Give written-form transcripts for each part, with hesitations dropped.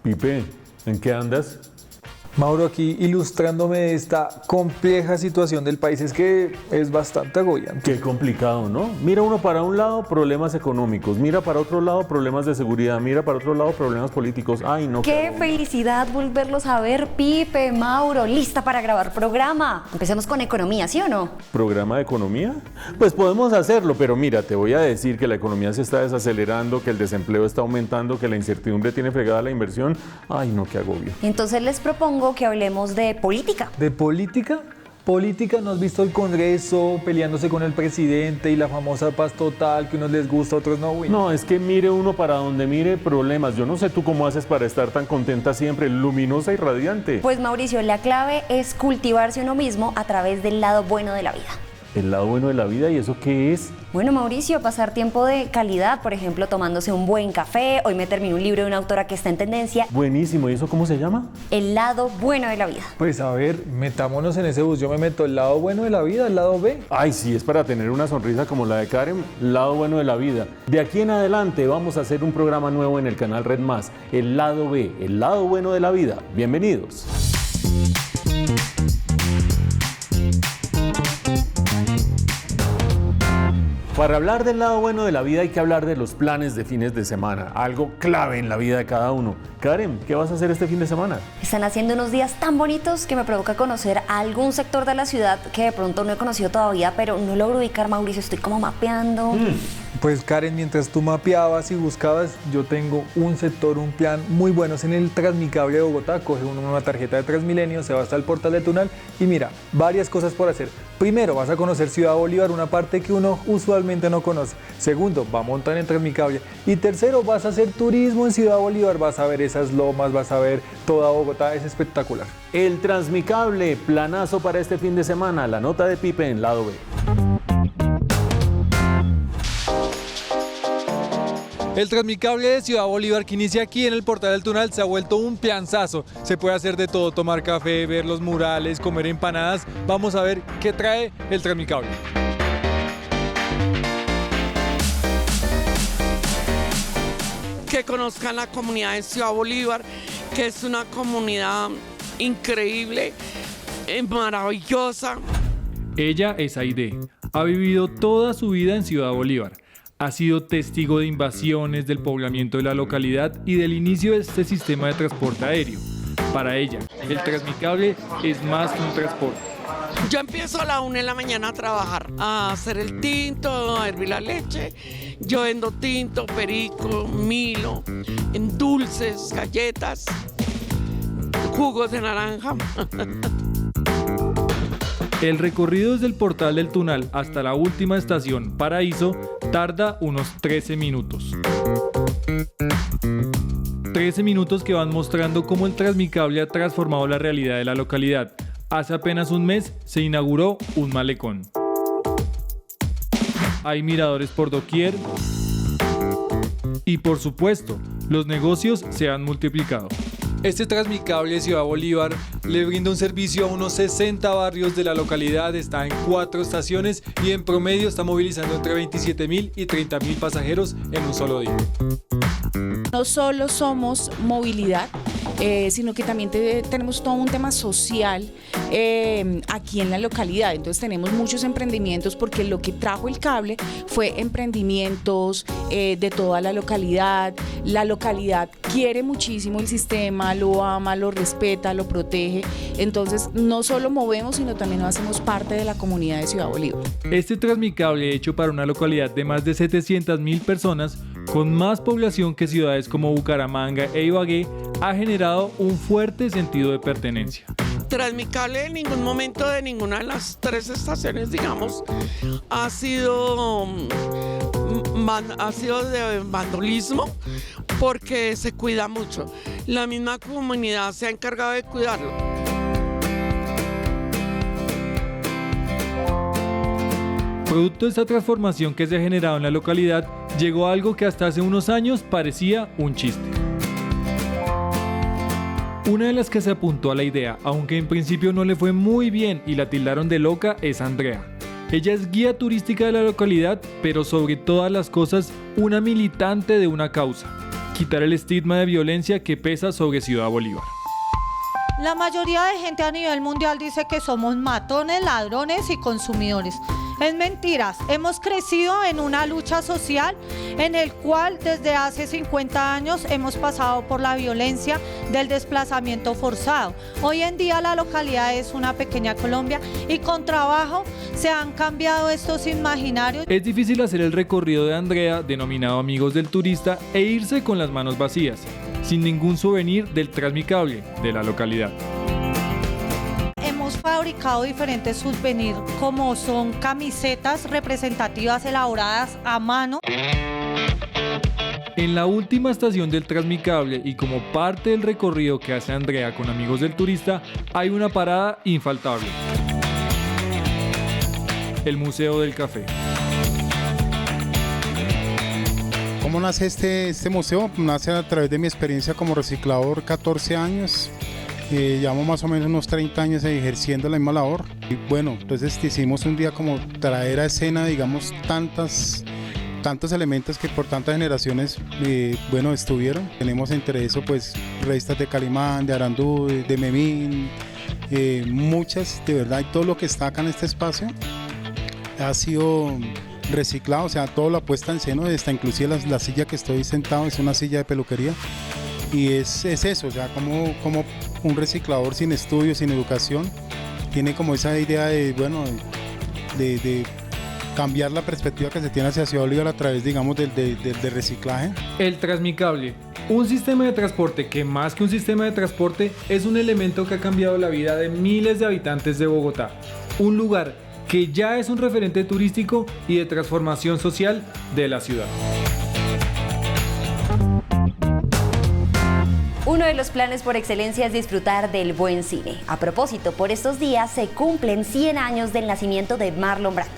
Pipe, ¿en qué andas? Mauro, aquí ilustrándome esta compleja situación del país, es que es bastante agobiante. Qué complicado, ¿no? Mira uno para un lado, problemas económicos. Mira para otro lado, problemas de seguridad. Mira para otro lado, problemas políticos. Ay, no. Qué felicidad volverlos a ver, Pipe, Mauro, lista para grabar programa. Empecemos con economía, ¿sí o no? ¿Programa de economía? Pues podemos hacerlo, pero mira, te voy a decir que la economía se está desacelerando, que el desempleo está aumentando, que la incertidumbre tiene fregada la inversión. Ay, no, qué agobio. Entonces les propongo que hablemos de política. ¿De política? Política, ¿no has visto el Congreso peleándose con el presidente y la famosa paz total que unos les gusta, a otros no? Uy. No, es que mire uno para donde mire problemas. Yo no sé tú cómo haces para estar tan contenta siempre, luminosa y radiante. Pues Mauricio, la clave es cultivarse uno mismo a través del lado bueno de la vida. ¿El lado bueno de la vida? ¿Y eso qué es? Bueno, Mauricio, pasar tiempo de calidad, por ejemplo, tomándose un buen café. Hoy me terminé un libro de una autora que está en tendencia. Buenísimo, ¿y eso cómo se llama? El lado bueno de la vida. Pues a ver, metámonos en ese bus. Yo me meto el lado bueno de la vida, el lado B. Ay, sí, es para tener una sonrisa como la de Karen, lado bueno de la vida. De aquí en adelante vamos a hacer un programa nuevo en el canal Red Más, el lado B, el lado bueno de la vida. Bienvenidos. Para hablar del lado bueno de la vida hay que hablar de los planes de fines de semana, algo clave en la vida de cada uno. Karen, ¿qué vas a hacer este fin de semana? Están haciendo unos días tan bonitos que me provoca conocer a algún sector de la ciudad que de pronto no he conocido todavía, pero no logro ubicar, Mauricio, estoy como mapeando. Pues Karen, mientras tú mapeabas y buscabas, yo tengo un sector, un plan muy bueno. Es en el Transmicable de Bogotá. Coge uno una tarjeta de Transmilenio, se va hasta el portal de Tunal y mira, varias cosas por hacer. Primero, vas a conocer Ciudad Bolívar, una parte que uno usualmente no conoce. Segundo, va a montar en Transmicable. Y tercero, vas a hacer turismo en Ciudad Bolívar. Vas a ver esas lomas, vas a ver toda Bogotá. Es espectacular. El Transmicable, planazo para este fin de semana. La nota de Pipe en lado B. El Transmicable de Ciudad Bolívar, que inicia aquí en el portal del Tunal, se ha vuelto un planzazo. Se puede hacer de todo, tomar café, ver los murales, comer empanadas. Vamos a ver qué trae el Transmicable. Que conozcan la comunidad de Ciudad Bolívar, que es una comunidad increíble, maravillosa. Ella es Aide. Ha vivido toda su vida en Ciudad Bolívar. Ha sido testigo de invasiones, del poblamiento de la localidad y del inicio de este sistema de transporte aéreo. Para ella, el Transmicable es más que un transporte. Yo empiezo a la 1 de la mañana a trabajar, a hacer el tinto, a hervir la leche. Yo vendo tinto, perico, milo, en dulces, galletas, jugos de naranja. El recorrido desde el portal del Tunal hasta la última estación, Paraíso, tarda unos 13 minutos. 13 minutos que van mostrando cómo el Transmicable ha transformado la realidad de la localidad. Hace apenas un mes se inauguró un malecón. Hay miradores por doquier y, por supuesto, los negocios se han multiplicado. Este Transmicable de Ciudad Bolívar le brinda un servicio a unos 60 barrios de la localidad, está en 4 estaciones y en promedio está movilizando entre 27.000 y 30.000 pasajeros en un solo día. No solo somos movilidad, sino que también tenemos todo un tema social aquí en la localidad. Entonces tenemos muchos emprendimientos porque lo que trajo el cable fue emprendimientos de toda la localidad. La localidad quiere muchísimo el sistema, lo ama, lo respeta, lo protege. Entonces no solo movemos, sino también nos hacemos parte de la comunidad de Ciudad Bolívar. Este Transmicable, hecho para una localidad de más de 700.000 personas, con más población que ciudades como Bucaramanga e Ibagué, ha generado un fuerte sentido de pertenencia. Transmicable en ningún momento de ninguna de las 3 estaciones, digamos, ha sido de vandelismo, porque se cuida mucho. La misma comunidad se ha encargado de cuidarlo. Producto de esta transformación que se ha generado en la localidad, llegó algo que hasta hace unos años parecía un chiste. Una de las que se apuntó a la idea, aunque en principio no le fue muy bien y la tildaron de loca, es Andrea. Ella es guía turística de la localidad, pero sobre todas las cosas, una militante de una causa. quitar el estigma de violencia que pesa sobre Ciudad Bolívar. La mayoría de gente a nivel mundial dice que somos matones, ladrones y consumidores. Es mentiras. Hemos crecido en una lucha social en el cual desde hace 50 años hemos pasado por la violencia del desplazamiento forzado. Hoy en día la localidad es una pequeña Colombia y con trabajo se han cambiado estos imaginarios. Es difícil hacer el recorrido de Andrea, denominado Amigos del Turista, e irse con las manos vacías, sin ningún souvenir del Transmicable de la localidad. Hemos fabricado diferentes souvenirs como son camisetas representativas elaboradas a mano. En la última estación del Transmicable y como parte del recorrido que hace Andrea con Amigos del Turista, hay una parada infaltable: el Museo del Café. ¿Cómo nace este museo? Nace a través de mi experiencia como reciclador, 14 años. Llevamos más o menos unos 30 años ejerciendo la misma labor. Y bueno, entonces hicimos un día como traer a escena, digamos, tantos elementos que por tantas generaciones, estuvieron. Tenemos entre eso, pues, revistas de Calimán, de Arandú, de Memín, muchas, de verdad, y todo lo que está acá en este espacio ha sido reciclado, o sea, todo la puesta en escena, hasta inclusive la silla que estoy sentado es una silla de peluquería. Y es eso, o sea, como un reciclador sin estudios, sin educación, tiene como esa idea de cambiar la perspectiva que se tiene hacia Ciudad Bolívar a través, digamos, del reciclaje. El Transmicable, un sistema de transporte que más que un sistema de transporte es un elemento que ha cambiado la vida de miles de habitantes de Bogotá. Un lugar que ya es un referente turístico y de transformación social de la ciudad. Uno de los planes por excelencia es disfrutar del buen cine. A propósito, por estos días se cumplen 100 años del nacimiento de Marlon Brando.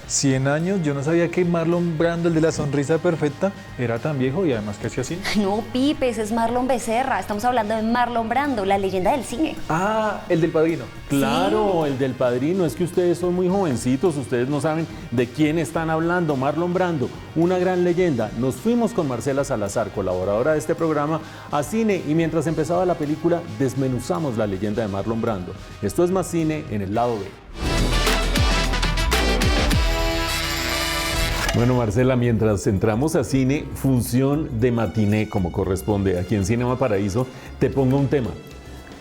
100 años, yo no sabía que Marlon Brando, el de la sonrisa perfecta, era tan viejo y además que hacía así. No, Pipe, ese es Marlon Becerra. Estamos hablando de Marlon Brando, la leyenda del cine. Ah, el del Padrino. Claro, el del Padrino. Es que ustedes son muy jovencitos, ustedes no saben de quién están hablando. Marlon Brando, una gran leyenda. Nos fuimos con Marcela Salazar, colaboradora de este programa, a cine, y mientras empezaba la película desmenuzamos la leyenda de Marlon Brando. Esto es Más Cine en el lado B. Bueno, Marcela, mientras entramos a cine, función de matiné como corresponde aquí en Cinema Paraíso, te pongo un tema.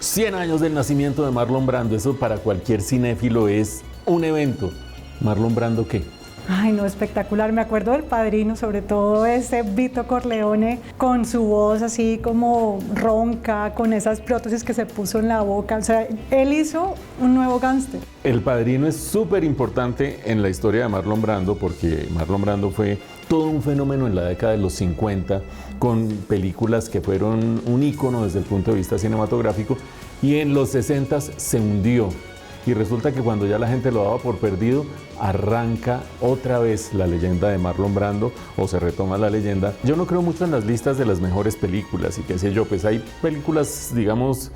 100 años del nacimiento de Marlon Brando, eso para cualquier cinéfilo es un evento. ¿Marlon Brando qué? Ay, no, espectacular. Me acuerdo del Padrino, sobre todo ese Vito Corleone con su voz así como ronca, con esas prótesis que se puso en la boca. O sea, él hizo un nuevo gángster. El Padrino es súper importante en la historia de Marlon Brando porque Marlon Brando fue todo un fenómeno en la década de los 50 con películas que fueron un ícono desde el punto de vista cinematográfico, y en los 60 se hundió. Y resulta que cuando ya la gente lo daba por perdido, arranca otra vez la leyenda de Marlon Brando, o se retoma la leyenda. Yo no creo mucho en las listas de las mejores películas y qué sé yo, pues hay películas, digamos,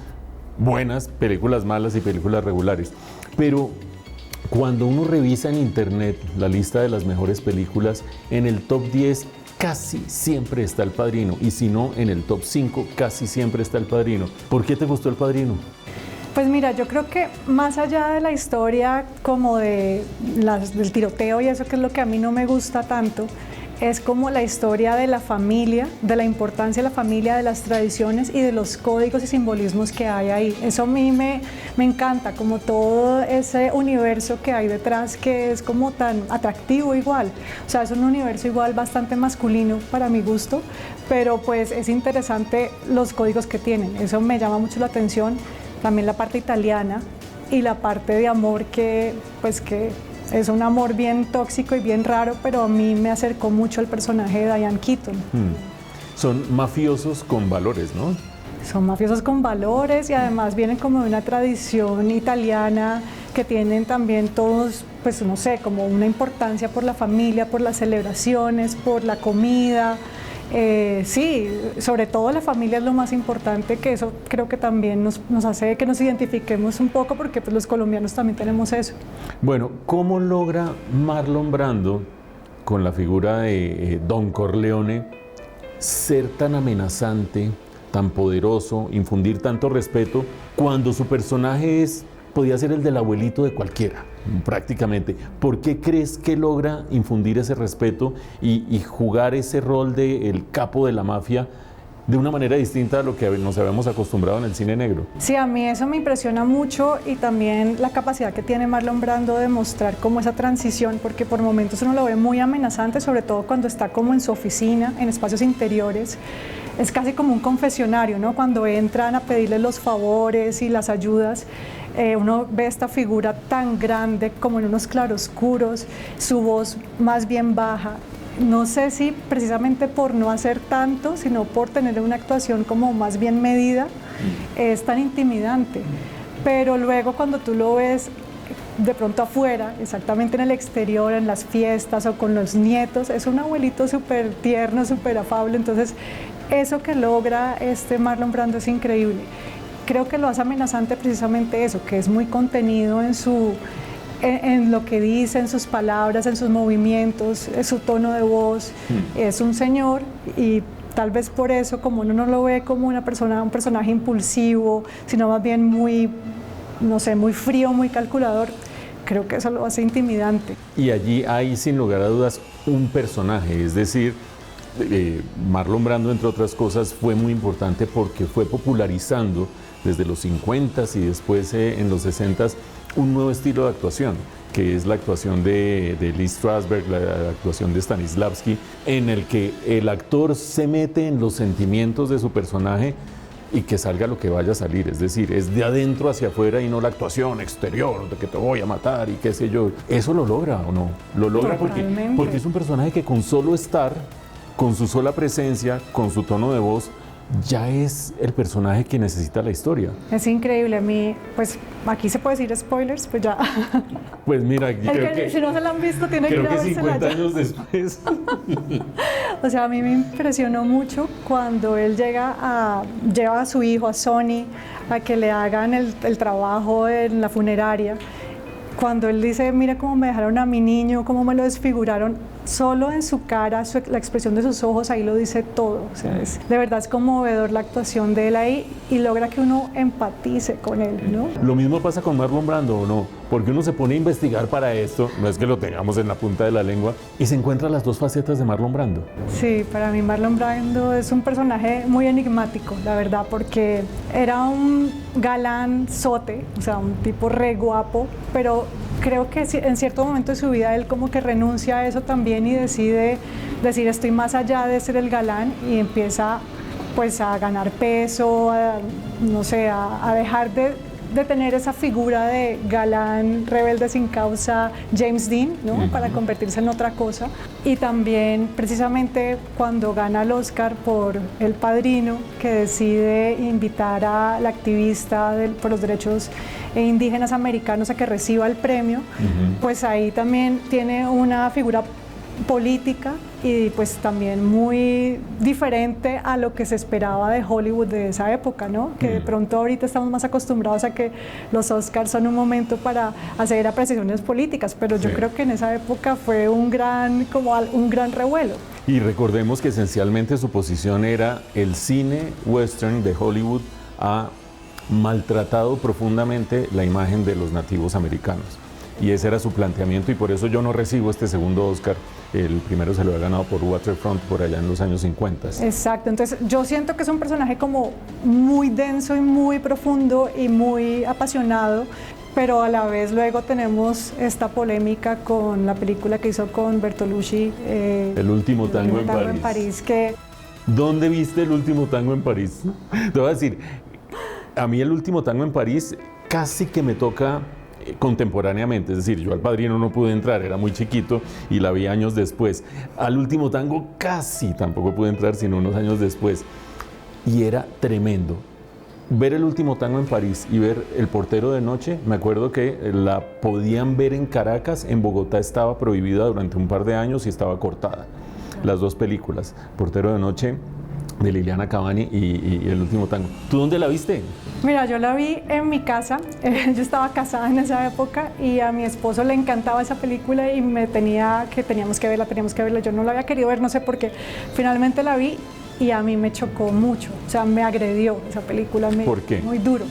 buenas, películas malas y películas regulares. Pero cuando uno revisa en internet la lista de las mejores películas, en el top 10 casi siempre está El Padrino, y si no, en el top 5 casi siempre está El Padrino. ¿Por qué te gustó El Padrino? Pues mira, yo creo que más allá de la historia como del tiroteo y eso, que es lo que a mí no me gusta tanto, es como la historia de la familia, de la importancia de la familia, de las tradiciones y de los códigos y simbolismos que hay ahí. Eso a mí me encanta, como todo ese universo que hay detrás, que es como tan atractivo igual. O sea, es un universo igual bastante masculino para mi gusto, pero pues es interesante los códigos que tienen. Eso me llama mucho la atención. También la parte italiana y la parte de amor que es un amor bien tóxico y bien raro, pero a mí me acercó mucho el personaje de Diane Keaton. Son mafiosos con valores, ¿no? Son mafiosos con valores y además vienen como de una tradición italiana que tienen también todos, pues no sé, como una importancia por la familia, por las celebraciones, por la comida. Sí, sobre todo la familia es lo más importante, que eso creo que también nos hace que nos identifiquemos un poco, porque pues los colombianos también tenemos eso. Bueno, ¿cómo logra Marlon Brando, con la figura de Don Corleone, ser tan amenazante, tan poderoso, infundir tanto respeto, cuando su personaje podía ser el del abuelito de cualquiera, prácticamente? ¿Por qué crees que logra infundir ese respeto y jugar ese rol de el capo de la mafia de una manera distinta a lo que nos habíamos acostumbrado en el cine negro? Sí, a mí eso me impresiona mucho, y también la capacidad que tiene Marlon Brando de mostrar como esa transición, porque por momentos uno lo ve muy amenazante, sobre todo cuando está como en su oficina, en espacios interiores. Es casi como un confesionario, ¿no? Cuando entran a pedirle los favores y las ayudas, uno ve esta figura tan grande como en unos claroscuros, su voz más bien baja. No sé si precisamente por no hacer tanto, sino por tener una actuación como más bien medida, es tan intimidante. Pero luego cuando tú lo ves de pronto afuera, exactamente en el exterior, en las fiestas o con los nietos, es un abuelito súper tierno, súper afable. Entonces, eso que logra Marlon Brando es increíble. Creo que lo hace amenazante precisamente eso, que es muy contenido en lo que dice, en sus palabras, en sus movimientos, en su tono de voz. Es un señor, y tal vez por eso, como uno no lo ve como un personaje impulsivo, sino más bien muy, no sé, muy frío, muy calculador, creo que eso lo hace intimidante. Y allí hay, sin lugar a dudas, un personaje, es decir, Marlon Brando, entre otras cosas, fue muy importante porque fue popularizando desde los 50s y después en los 60s un nuevo estilo de actuación, que es la actuación de Lee Strasberg, la actuación de Stanislavski, en el que el actor se mete en los sentimientos de su personaje y que salga lo que vaya a salir, es decir, es de adentro hacia afuera y no la actuación exterior de que te voy a matar y qué sé yo. ¿Eso lo logra o no? Lo logra porque es un personaje que con solo estar, con su sola presencia, con su tono de voz, ya es el personaje que necesita la historia. Es increíble. A mí, pues aquí se puede decir spoilers, pues ya. Pues mira, creo que si no se la han visto, tiene que ir a creo que vérsela 50 ya. años después. O sea, a mí me impresionó mucho cuando él lleva a su hijo, a Sonny, a que le hagan el trabajo en la funeraria. Cuando él dice, mira cómo me dejaron a mi niño, cómo me lo desfiguraron, solo en su cara, la expresión de sus ojos, ahí lo dice todo. O sea, de verdad es conmovedor la actuación de él ahí, y logra que uno empatice con él, ¿no? Lo mismo pasa con Marlon Brando, ¿o no? Porque uno se pone a investigar para esto, no es que lo tengamos en la punta de la lengua, y se encuentra las dos facetas de Marlon Brando. Sí, para mí Marlon Brando es un personaje muy enigmático, la verdad, porque era un galán sote, o sea, un tipo re guapo, pero creo que en cierto momento de su vida él como que renuncia a eso también y decide decir, estoy más allá de ser el galán, y empieza pues a ganar peso, no sé, a dejar de tener esa figura de galán rebelde sin causa James Dean, ¿no? Para convertirse en otra cosa. Y también precisamente cuando gana el Oscar por El Padrino, que decide invitar a la activista por los derechos indígenas americanos a que reciba el premio, pues ahí también tiene una figura política y pues también muy diferente a lo que se esperaba de Hollywood de esa época, ¿no? Que de pronto ahorita estamos más acostumbrados a que los Oscars son un momento para hacer apreciaciones políticas, pero yo creo que en esa época fue un gran revuelo. Y recordemos que esencialmente su posición era: el cine western de Hollywood ha maltratado profundamente la imagen de los nativos americanos. Y ese era su planteamiento, y por eso yo no recibo este segundo Oscar. El primero se lo había ganado por Waterfront por allá en los años 50. Exacto, entonces yo siento que es un personaje como muy denso y muy profundo y muy apasionado, pero a la vez luego tenemos esta polémica con la película que hizo con Bertolucci, El último tango en París. ¿Dónde viste El último tango en París? Te voy a decir, a mí El último tango en París casi que me toca contemporáneamente, es decir, yo al Padrino no pude entrar, era muy chiquito y la vi años después. Al último tango casi tampoco pude entrar, sino unos años después, y era tremendo. Ver El último tango en París y ver El portero de noche, me acuerdo que la podían ver en Caracas, en Bogotá estaba prohibida durante un par de años y estaba cortada. Las dos películas, Portero de noche de Liliana Cavani y El último tango. ¿Tú dónde la viste? Mira, yo la vi en mi casa. Yo estaba casada en esa época y a mi esposo le encantaba esa película y teníamos que verla. Yo no la había querido ver, no sé por qué. Finalmente la vi y a mí me chocó mucho, o sea, me agredió esa película. ¿Por qué? Muy duro.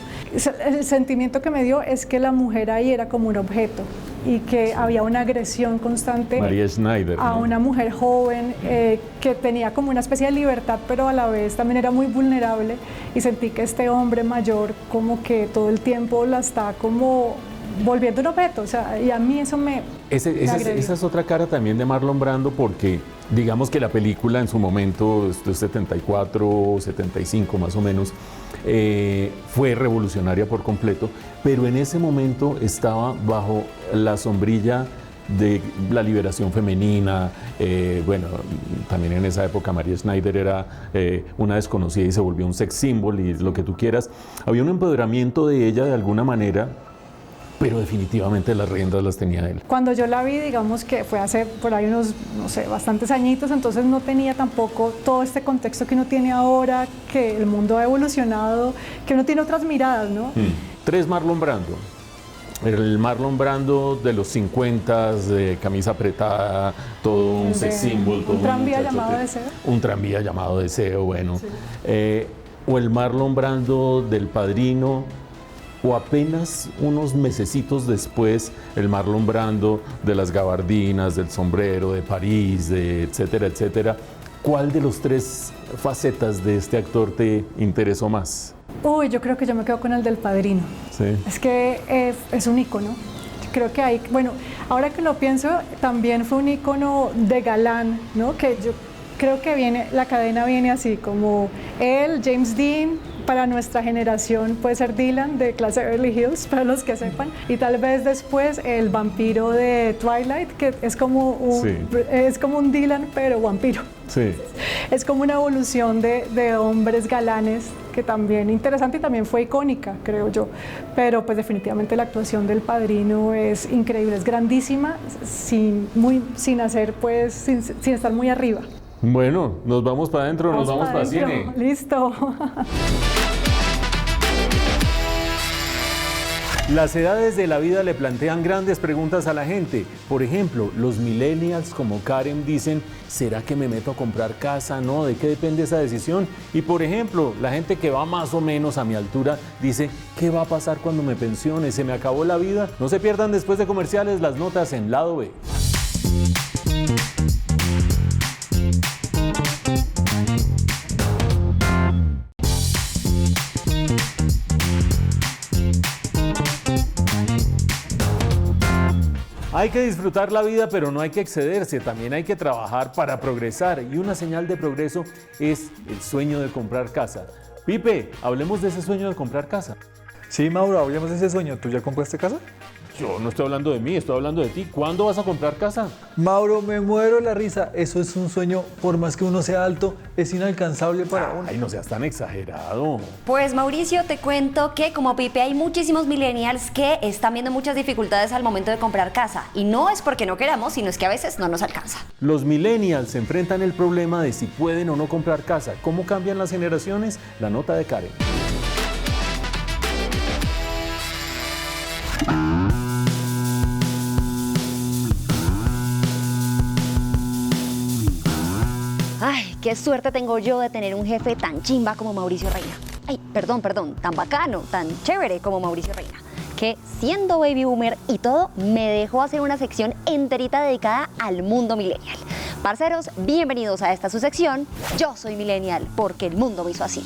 El sentimiento que me dio es que la mujer ahí era como un objeto y que había una agresión constante María Schneider, a ¿no? una mujer joven que tenía como una especie de libertad, pero a la vez también era muy vulnerable, y sentí que este hombre mayor como que todo el tiempo la está como volviendo un objeto, o sea, y a mí eso me agredió. Esa es otra cara también de Marlon Brando, porque digamos que la película en su momento, esto es 74, 75 más o menos, fue revolucionaria por completo, pero en ese momento estaba bajo la sombrilla de la liberación femenina. Bueno, también en esa época María Schneider era una desconocida y se volvió un sex symbol y lo que tú quieras. Había un empoderamiento de ella de alguna manera, pero definitivamente las riendas las tenía él. Cuando yo la vi, digamos que fue hace por ahí unos, no sé, bastantes añitos, entonces no tenía tampoco todo este contexto que uno tiene ahora, que el mundo ha evolucionado, que uno tiene otras miradas, ¿no? 3 Marlon Brando. El Marlon Brando de los 50, de camisa apretada, todo un sex symbol. Un tranvía llamado Deseo. Un tranvía llamado Deseo, bueno. Sí. O el Marlon Brando del Padrino, o apenas unos mesecitos después el Marlon Brando de las gabardinas, del sombrero, de París, de etcétera, etcétera. ¿Cuál de los 3 facetas de este actor te interesó más? Uy, yo creo que yo me quedo con el del Padrino. Sí. Es que es un ícono. Creo que hay, bueno, ahora que lo pienso, también fue un ícono de galán, ¿no? Que yo creo que la cadena viene así, como él, James Dean, para nuestra generación puede ser Dylan de Clase Beverly Hills, para los que sepan, y tal vez después el vampiro de Twilight, que es como un Dylan pero vampiro. Sí. Es como una evolución de hombres galanes, que también interesante y también fue icónica, creo yo. Pero pues definitivamente la actuación del Padrino es increíble, es grandísima, sin estar muy arriba. Bueno, nos vamos para adentro, nos vamos para cine. Listo. Las edades de la vida le plantean grandes preguntas a la gente. Por ejemplo, los millennials como Karen dicen, ¿será que me meto a comprar casa? No, ¿de qué depende esa decisión? Y por ejemplo, la gente que va más o menos a mi altura dice, ¿qué va a pasar cuando me pensione? ¿Se me acabó la vida? No se pierdan después de comerciales las notas en Lado B. Hay que disfrutar la vida, pero no hay que excederse, también hay que trabajar para progresar, y una señal de progreso es el sueño de comprar casa. Pipe, hablemos de ese sueño de comprar casa. Sí, Mauro, hablemos de ese sueño. ¿Tú ya compraste casa? Yo no estoy hablando de mí, estoy hablando de ti. ¿Cuándo vas a comprar casa? Mauro, me muero de la risa. Eso es un sueño, por más que uno sea alto, es inalcanzable para uno. Ay, no seas tan exagerado. Pues Mauricio, te cuento que como Pipe hay muchísimos millennials que están viendo muchas dificultades al momento de comprar casa. Y no es porque no queramos, sino es que a veces no nos alcanza. Los millennials se enfrentan el problema de si pueden o no comprar casa. ¿Cómo cambian las generaciones? La nota de Karen. Ay, qué suerte tengo yo de tener un jefe tan chimba como Mauricio Reina. Ay, perdón, tan bacano, tan chévere como Mauricio Reina, que siendo baby boomer y todo, me dejó hacer una sección enterita dedicada al mundo millennial. Parceros, bienvenidos a esta su sección, Yo soy millennial porque el mundo me hizo así.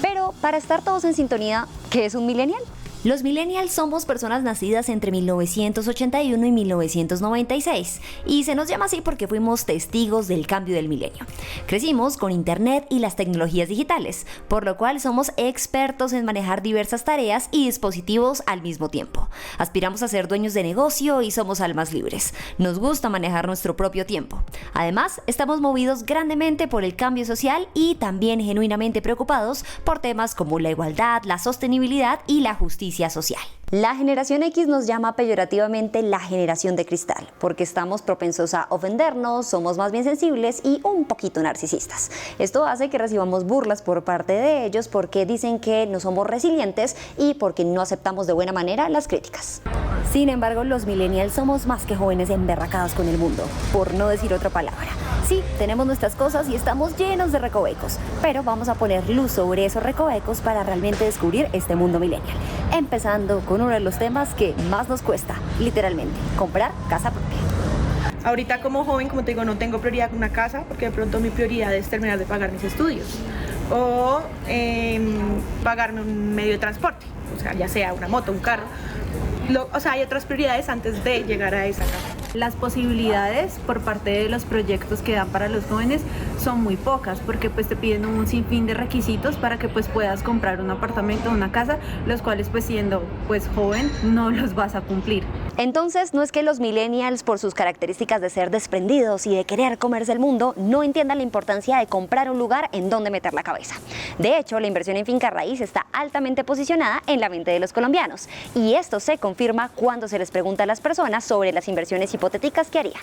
Pero para estar todos en sintonía, ¿qué es un millennial? Los millennials somos personas nacidas entre 1981 y 1996 y se nos llama así porque fuimos testigos del cambio del milenio. Crecimos con internet y las tecnologías digitales, por lo cual somos expertos en manejar diversas tareas y dispositivos al mismo tiempo. Aspiramos a ser dueños de negocio y somos almas libres. Nos gusta manejar nuestro propio tiempo. Además, estamos movidos grandemente por el cambio social y también genuinamente preocupados por temas como la igualdad, la sostenibilidad y la justicia social. La generación X nos llama peyorativamente la generación de cristal, porque estamos propensos a ofendernos, somos más bien sensibles y un poquito narcisistas. Esto hace que recibamos burlas por parte de ellos porque dicen que no somos resilientes y porque no aceptamos de buena manera las críticas. Sin embargo, los millennials somos más que jóvenes emberracados con el mundo, por no decir otra palabra. Sí, tenemos nuestras cosas y estamos llenos de recovecos, pero vamos a poner luz sobre esos recovecos para realmente descubrir este mundo millennial. Empezando con uno de los temas que más nos cuesta, literalmente, comprar casa propia. Ahorita como joven, como te digo, no tengo prioridad con una casa porque de pronto mi prioridad es terminar de pagar mis estudios o pagarme un medio de transporte, o sea, ya sea una moto, un carro. O sea, hay otras prioridades antes de llegar a esa casa. Las posibilidades por parte de los proyectos que dan para los jóvenes son muy pocas porque pues te piden un sinfín de requisitos para que pues puedas comprar un apartamento o una casa, los cuales pues siendo pues joven no los vas a cumplir. Entonces, no es que los millennials, por sus características de ser desprendidos y de querer comerse el mundo, no entiendan la importancia de comprar un lugar en donde meter la cabeza. De hecho, la inversión en finca raíz está altamente posicionada en la mente de los colombianos. Y esto se confirma cuando se les pregunta a las personas sobre las inversiones hipotéticas que harían.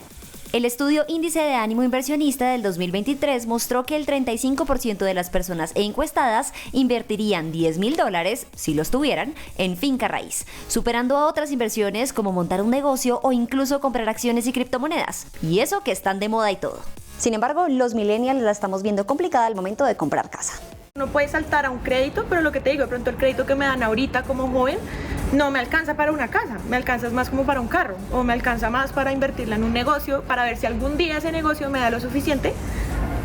El estudio Índice de Ánimo Inversionista del 2023 mostró que el 35% de las personas encuestadas invertirían $10,000, si los tuvieran, en finca raíz, superando a otras inversiones como montar un negocio o incluso comprar acciones y criptomonedas. Y eso que están de moda y todo. Sin embargo, los millennials la estamos viendo complicada al momento de comprar casa. No puedes saltar a un crédito, pero lo que te digo, de pronto el crédito que me dan ahorita como joven no me alcanza para una casa, me alcanza más como para un carro o me alcanza más para invertirla en un negocio para ver si algún día ese negocio me da lo suficiente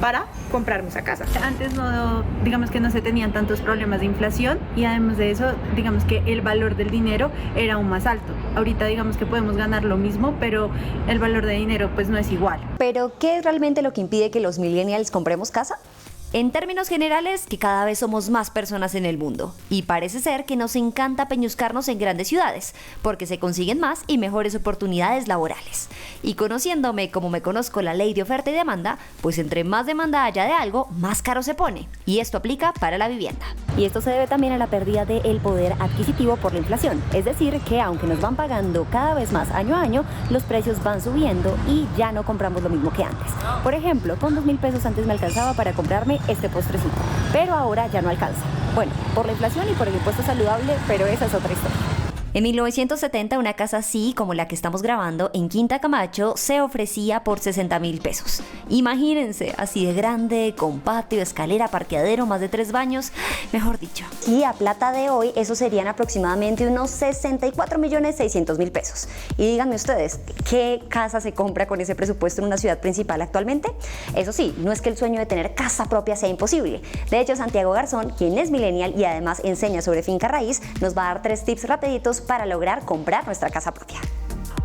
para comprarme esa casa. Antes no, digamos que no se tenían tantos problemas de inflación y además de eso, digamos que el valor del dinero era aún más alto. Ahorita digamos que podemos ganar lo mismo, pero el valor de dinero pues no es igual. ¿Pero qué es realmente lo que impide que los millennials compremos casa? En términos generales, que cada vez somos más personas en el mundo y parece ser que nos encanta peñuscarnos en grandes ciudades porque se consiguen más y mejores oportunidades laborales. Y conociéndome como me conozco la ley de oferta y demanda, pues entre más demanda haya de algo, más caro se pone. Y esto aplica para la vivienda. Y esto se debe también a la pérdida del poder adquisitivo por la inflación. Es decir, que aunque nos van pagando cada vez más año a año, los precios van subiendo y ya no compramos lo mismo que antes. Por ejemplo, con 2,000 pesos antes me alcanzaba para comprarme este postrecito, pero ahora ya no alcanza. Bueno, por la inflación y por el impuesto saludable, pero esa es otra historia. En 1970, una casa así como la que estamos grabando en Quinta Camacho se ofrecía por 60,000 pesos. Imagínense, así de grande, con patio, escalera, parqueadero, más de 3 baños, mejor dicho. Y a plata de hoy, eso serían aproximadamente unos 64,600,000 pesos. Y díganme ustedes, ¿qué casa se compra con ese presupuesto en una ciudad principal actualmente? Eso sí, no es que el sueño de tener casa propia sea imposible. De hecho, Santiago Garzón, quien es millennial y además enseña sobre finca raíz, nos va a dar 3 tips rapiditos para lograr comprar nuestra casa propia.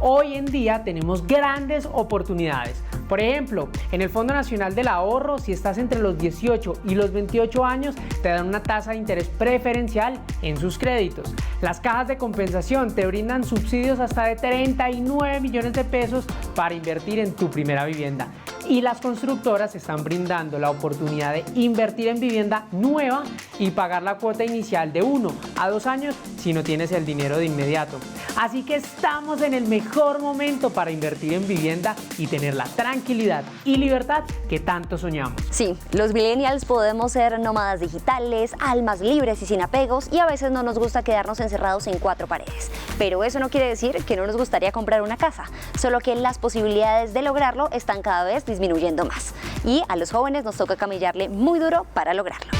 Hoy en día tenemos grandes oportunidades. Por ejemplo, en el Fondo Nacional del Ahorro, si estás entre los 18 y los 28 años, te dan una tasa de interés preferencial en sus créditos. Las cajas de compensación te brindan subsidios hasta de 39 millones de pesos para invertir en tu primera vivienda. Y las constructoras están brindando la oportunidad de invertir en vivienda nueva y pagar la cuota inicial de 1 a 2 años si no tienes el dinero de inmediato. Así que estamos en el mejor momento para invertir en vivienda y tener la tranquilidad y libertad que tanto soñamos. Sí, los millennials podemos ser nómadas digitales, almas libres y sin apegos, y a veces no nos gusta quedarnos encerrados en 4 paredes. Pero eso no quiere decir que no nos gustaría comprar una casa, solo que las posibilidades de lograrlo están cada vez disminuyendo más. Y a los jóvenes nos toca camellarle muy duro para lograrlo.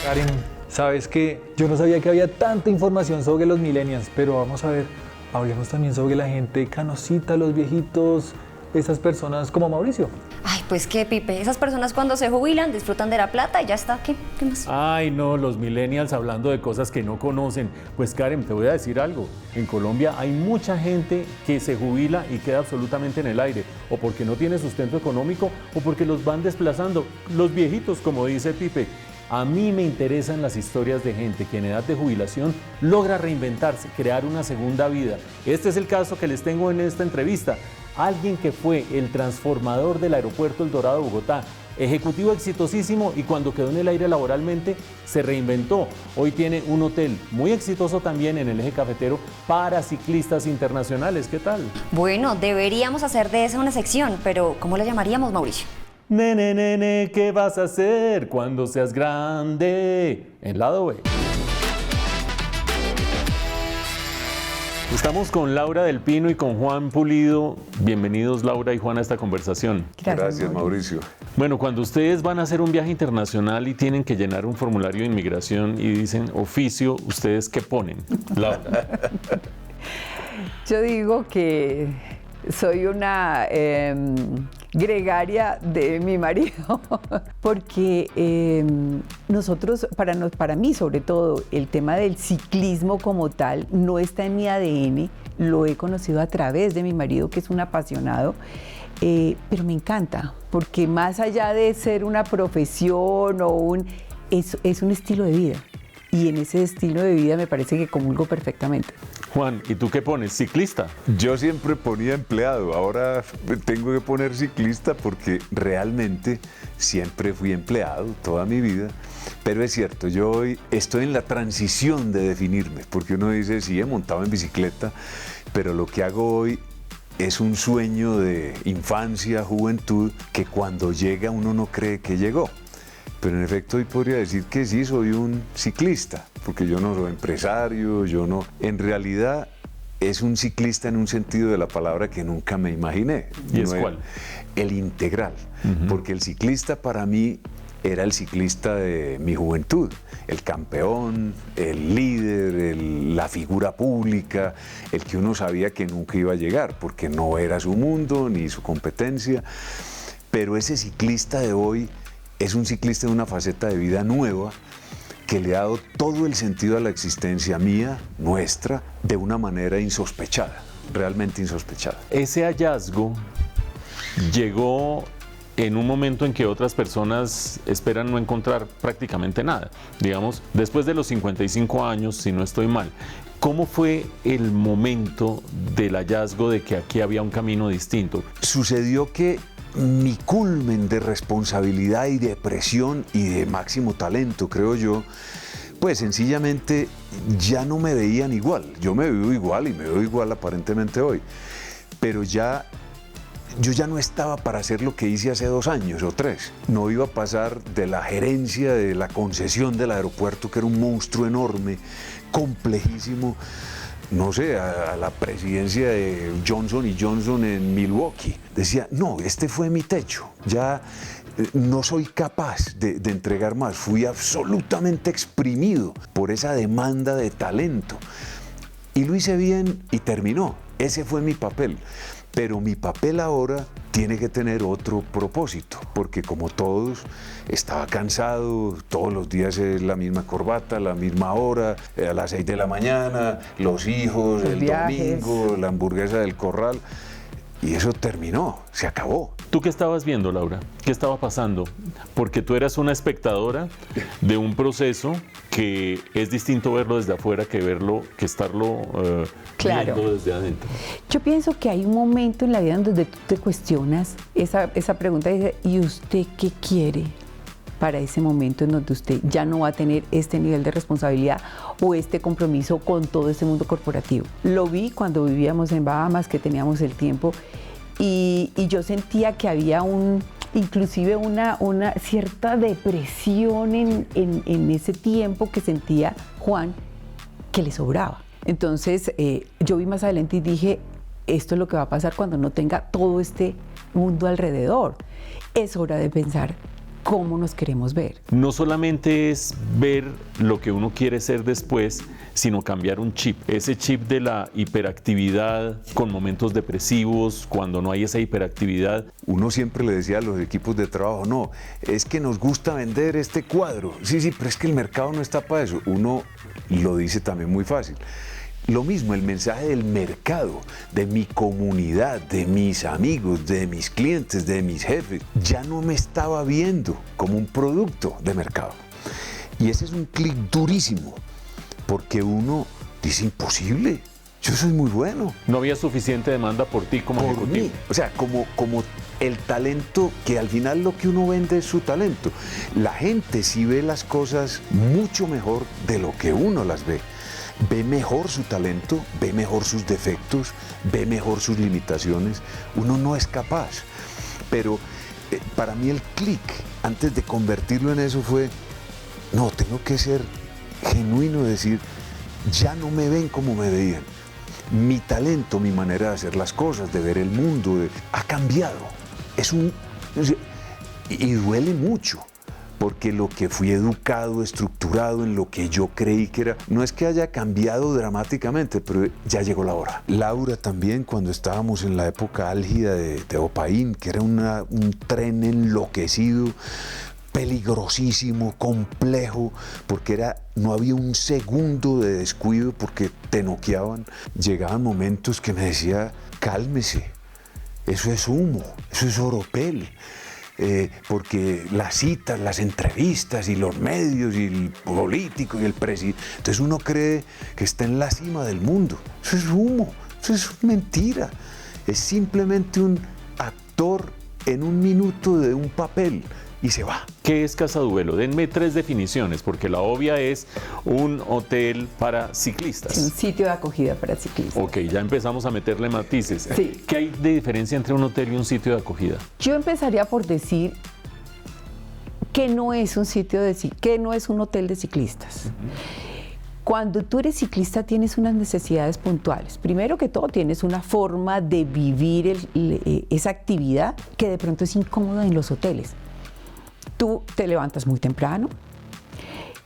Karen, sabes que yo no sabía que había tanta información sobre los millennials, pero vamos a ver, hablemos también sobre la gente canosita, los viejitos, esas personas como Mauricio. Ay, pues qué, Pipe, esas personas cuando se jubilan disfrutan de la plata y ya está, ¿qué más? Ay, no, los millennials hablando de cosas que no conocen. Pues Karen, te voy a decir algo. En Colombia hay mucha gente que se jubila y queda absolutamente en el aire, o porque no tiene sustento económico o porque los van desplazando. Los viejitos, como dice Pipe. A mí me interesan las historias de gente que en edad de jubilación logra reinventarse, crear una segunda vida. Este es el caso que les tengo en esta entrevista. Alguien que fue el transformador del aeropuerto El Dorado de Bogotá, ejecutivo exitosísimo, y cuando quedó en el aire laboralmente se reinventó. Hoy tiene un hotel muy exitoso también en el eje cafetero para ciclistas internacionales. ¿Qué tal? Bueno, deberíamos hacer de esa una sección, pero ¿cómo la llamaríamos, Mauricio? Nene, nene, ¿qué vas a hacer cuando seas grande? En lado B. Estamos con Laura del Pino y con Juan Pulido. Bienvenidos Laura y Juan a esta conversación. Gracias, Mauricio. Bueno, cuando ustedes van a hacer un viaje internacional y tienen que llenar un formulario de inmigración y dicen oficio, ¿ustedes qué ponen? Laura. Yo digo que soy una gregaria de mi marido, porque nosotros, para mí sobre todo, el tema del ciclismo como tal no está en mi ADN, lo he conocido a través de mi marido, que es un apasionado, pero me encanta, porque más allá de ser una profesión es un estilo de vida. Y en ese estilo de vida me parece que comulgo perfectamente. Juan, ¿y tú qué pones? ¿Ciclista? Yo siempre ponía empleado, ahora tengo que poner ciclista porque realmente siempre fui empleado toda mi vida. Pero es cierto, yo hoy estoy en la transición de definirme, porque uno dice, sí, he montado en bicicleta, pero lo que hago hoy es un sueño de infancia, juventud, que cuando llega uno no cree que llegó. Pero en efecto hoy podría decir que sí, soy un ciclista, porque yo no soy empresario, yo no... En realidad es un ciclista en un sentido de la palabra que nunca me imaginé. ¿Y es cuál? El integral, porque el ciclista para mí era el ciclista de mi juventud, el campeón, el líder, la figura pública, el que uno sabía que nunca iba a llegar, porque no era su mundo ni su competencia. Pero ese ciclista de hoy es un ciclista de una faceta de vida nueva que le ha dado todo el sentido a la existencia mía, nuestra, de una manera insospechada, realmente insospechada. Ese hallazgo llegó en un momento en que otras personas esperan no encontrar prácticamente nada. Digamos, después de los 55 años, si no estoy mal, ¿cómo fue el momento del hallazgo de que aquí había un camino distinto? Sucedió que mi culmen de responsabilidad y de presión y de máximo talento, creo yo, pues sencillamente ya no me veían igual. Yo me veo igual y me veo igual aparentemente hoy, pero yo ya no estaba para hacer lo que hice hace 2 años o 3. No iba a pasar de la gerencia de la concesión del aeropuerto, que era un monstruo enorme, complejísimo, no sé, a la presidencia de Johnson & Johnson en Milwaukee. Decía, no, este fue mi techo, ya no soy capaz de entregar más. Fui absolutamente exprimido por esa demanda de talento. Y lo hice bien y terminó. Ese fue mi papel. Pero mi papel ahora tiene que tener otro propósito, porque como todos, estaba cansado, todos los días es la misma corbata, la misma hora, a las 6 de la mañana, los hijos, el domingo, la hamburguesa del corral, y eso terminó, se acabó. ¿Tú qué estabas viendo, Laura? ¿Qué estaba pasando? Porque tú eras una espectadora de un proceso que es distinto verlo desde afuera que estarlo viendo desde adentro. Yo pienso que hay un momento en la vida donde tú te cuestionas esa pregunta y dices, ¿y usted qué quiere para ese momento en donde usted ya no va a tener este nivel de responsabilidad o este compromiso con todo este mundo corporativo? Lo vi cuando vivíamos en Bahamas, que teníamos el tiempo, y yo sentía que había inclusive una cierta depresión en ese tiempo que sentía Juan, que le sobraba. Entonces yo vi más adelante y dije, esto es lo que va a pasar cuando no tenga todo este mundo alrededor. Es hora de pensar cómo nos queremos ver. No solamente es ver lo que uno quiere ser después, sino cambiar un chip. Ese chip de la hiperactividad con momentos depresivos, cuando no hay esa hiperactividad. Uno siempre le decía a los equipos de trabajo, no, es que nos gusta vender este cuadro. Sí, pero es que el mercado no está para eso. Uno lo dice también muy fácil. Lo mismo, el mensaje del mercado, de mi comunidad, de mis amigos, de mis clientes, de mis jefes, ya no me estaba viendo como un producto de mercado. Y ese es un clic durísimo, porque uno dice, imposible, yo soy muy bueno. No había suficiente demanda por ti como ejecutivo. Mí. O sea, como el talento, que al final lo que uno vende es su talento. La gente sí ve las cosas mucho mejor de lo que uno las ve. Ve mejor su talento, ve mejor sus defectos, ve mejor sus limitaciones. Uno no es capaz. Pero para mí el clic, antes de convertirlo en eso, fue, no, tengo que ser genuino, decir, ya no me ven como me veían. mi talento, mi manera de hacer las cosas, de ver el mundo, ha cambiado. Y duele mucho, porque lo que fui educado, estructurado en lo que yo creí que era, no es que haya cambiado dramáticamente, pero ya llegó la hora. Laura también, cuando estábamos en la época álgida de Opaín, que era un tren enloquecido, peligrosísimo, complejo, porque no había un segundo de descuido porque te noqueaban. Llegaban momentos que me decía, cálmese, eso es humo, eso es oropel. Porque las citas, las entrevistas y los medios y el político y el presidente, entonces uno cree que está en la cima del mundo. Eso es humo, eso es mentira. Es simplemente un actor en un minuto de un papel y se va. ¿Qué es Casa Duelo? Denme 3 definiciones, porque la obvia es un hotel para ciclistas. Sí, un sitio de acogida para ciclistas. Ok, ya empezamos a meterle matices. Sí. ¿Qué hay de diferencia entre un hotel y un sitio de acogida? Yo empezaría por decir que no es un hotel de ciclistas. Cuando tú eres ciclista tienes unas necesidades puntuales. Primero que todo tienes una forma de vivir esa actividad que de pronto es incómoda en los hoteles. Tú te levantas muy temprano,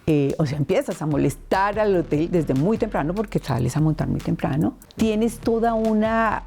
empiezas a molestar al hotel desde muy temprano porque sales a montar muy temprano. Tienes toda una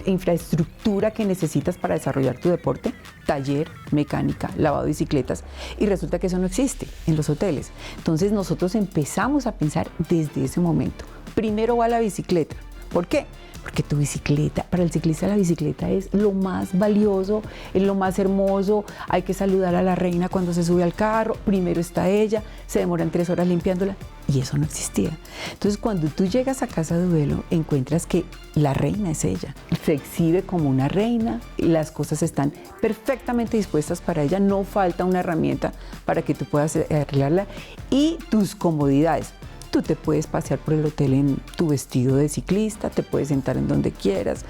infraestructura que necesitas para desarrollar tu deporte, taller, mecánica, lavado de bicicletas, y resulta que eso no existe en los hoteles. Entonces nosotros empezamos a pensar desde ese momento. Primero va la bicicleta. ¿Por qué? Porque tu bicicleta, para el ciclista la bicicleta es lo más valioso, es lo más hermoso. Hay que saludar a la reina cuando se sube al carro, primero está ella, se demoran 3 horas limpiándola, y eso no existía. Entonces cuando tú llegas a Casa Duelo encuentras que la reina es ella, se exhibe como una reina, las cosas están perfectamente dispuestas para ella, no falta una herramienta para que tú puedas arreglarla, y tus comodidades. Tú te puedes pasear por el hotel en tu vestido de ciclista, te puedes sentar en donde quieras.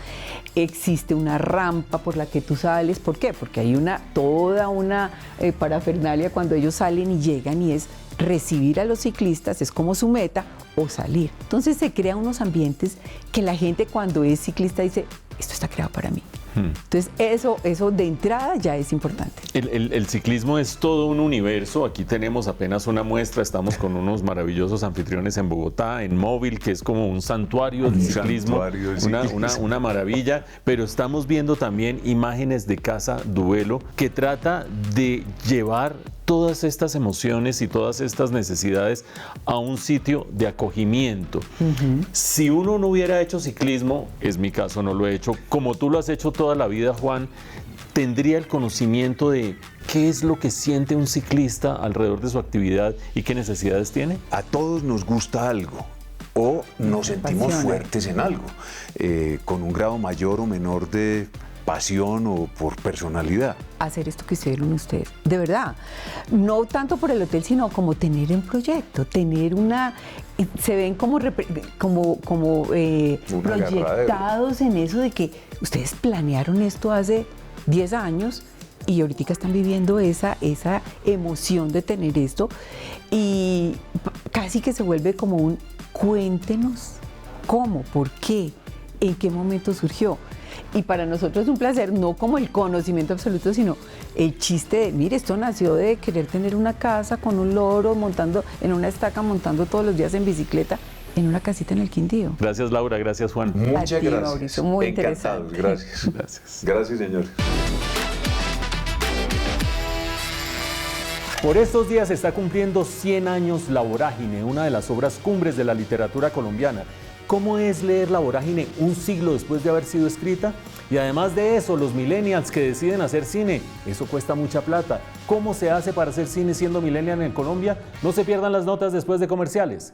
Existe una rampa por la que tú sales. ¿Por qué? Porque hay toda una parafernalia cuando ellos salen y llegan, y es recibir a los ciclistas, es como su meta, o salir. Entonces se crean unos ambientes que la gente cuando es ciclista dice, esto está creado para mí. Entonces eso de entrada ya es importante. El ciclismo es todo un universo. Aquí tenemos apenas una muestra. Estamos con unos maravillosos en Bogotá, en Móvil, que es como un santuario del ciclismo, una maravilla. Pero estamos viendo también imágenes de Casa Duelo, que trata de llevar todas estas emociones y todas estas necesidades a un sitio de acogimiento. Si uno no hubiera hecho ciclismo, es mi caso, no lo he hecho, como tú lo has hecho toda la vida, Juan, tendría el conocimiento de qué es lo que siente un ciclista alrededor de su actividad y qué necesidades tiene. A todos nos gusta algo o nos sentimos fuertes en algo, con un grado mayor o menor de pasión o por personalidad. Hacer esto que hicieron ustedes, de verdad, no tanto por el hotel, sino como tener un proyecto, se ven como proyectados en eso de que ustedes planearon esto hace 10 años y ahorita están viviendo esa emoción de tener esto, y casi que se vuelve como un cuéntenos cómo, por qué, en qué momento surgió. Y para nosotros es un placer, no como el conocimiento absoluto, sino el chiste de, mire, esto nació de querer tener una casa con un loro, montando en una estaca, montando todos los días en bicicleta, en una casita en el Quindío. Gracias, Laura, gracias, Juan. Muchas gracias. Mauricio, muy interesante. Gracias. Gracias, señor. Por estos días se está cumpliendo 100 años La Vorágine, una de las obras cumbres de la literatura colombiana. ¿Cómo es leer La Vorágine un siglo después de haber sido escrita? Y además de eso, los millennials que deciden hacer cine, eso cuesta mucha plata. ¿Cómo se hace para hacer cine siendo millennial en Colombia? No se pierdan las notas después de comerciales.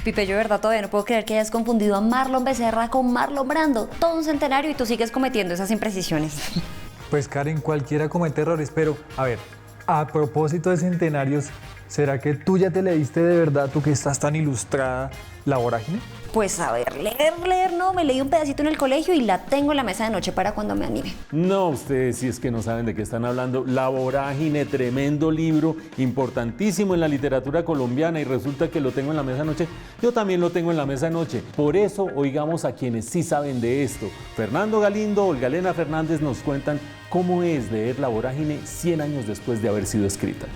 Pipe, yo de verdad todavía no puedo creer que hayas confundido a Marlon Becerra con Marlon Brando. Todo un centenario y tú sigues cometiendo esas imprecisiones. Pues Karen, cualquiera comete errores, pero a ver, a propósito de centenarios, ¿será que tú ya te leíste de verdad, tú que estás tan ilustrada, La Vorágine? Pues a ver, leer, no, me leí un pedacito en el colegio y la tengo en la mesa de noche para cuando me anime. No, ustedes sí es que no saben de qué están hablando. La Vorágine, tremendo libro, importantísimo en la literatura colombiana y resulta que lo tengo en la mesa de noche. Yo también lo tengo en la mesa de noche. Por eso oigamos a quienes sí saben de esto. Fernando Galindo, Olga Elena Fernández nos cuentan cómo es leer La Vorágine 100 años después de haber sido escrita.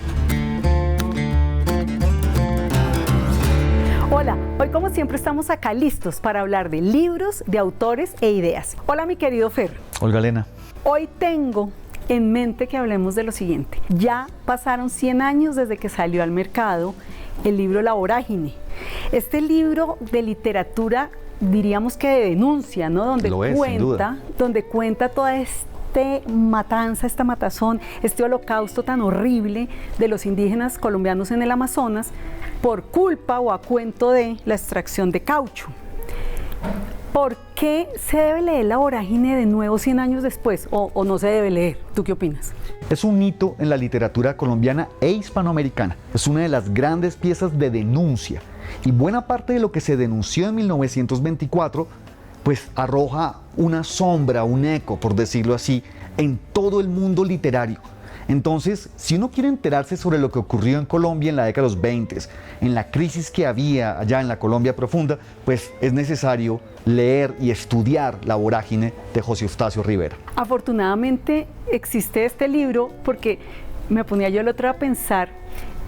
Hola, hoy como siempre estamos acá listos para hablar de libros, de autores e ideas. Hola mi querido Fer. Olga Elena. Hoy tengo en mente que hablemos de lo siguiente. Ya pasaron 100 años desde que salió al mercado el libro La Vorágine. Este libro de literatura, diríamos que de denuncia, ¿no? Donde cuenta toda matanza, esta matazón, este holocausto tan horrible de los indígenas colombianos en el Amazonas por culpa o a cuento de la extracción de caucho. ¿Por qué se debe leer La Vorágine de nuevo 100 años después o no se debe leer? ¿Tú qué opinas? Es un hito en la literatura colombiana e hispanoamericana. Es una de las grandes piezas de denuncia y buena parte de lo que se denunció en 1924 pues arroja una sombra, un eco, por decirlo así, en todo el mundo literario. Entonces, si uno quiere enterarse sobre lo que ocurrió en Colombia en la década de los 20, en la crisis que había allá en la Colombia profunda, pues es necesario leer y estudiar La Vorágine de José Eustacio Rivera. Afortunadamente existe este libro porque me ponía yo el otro a pensar,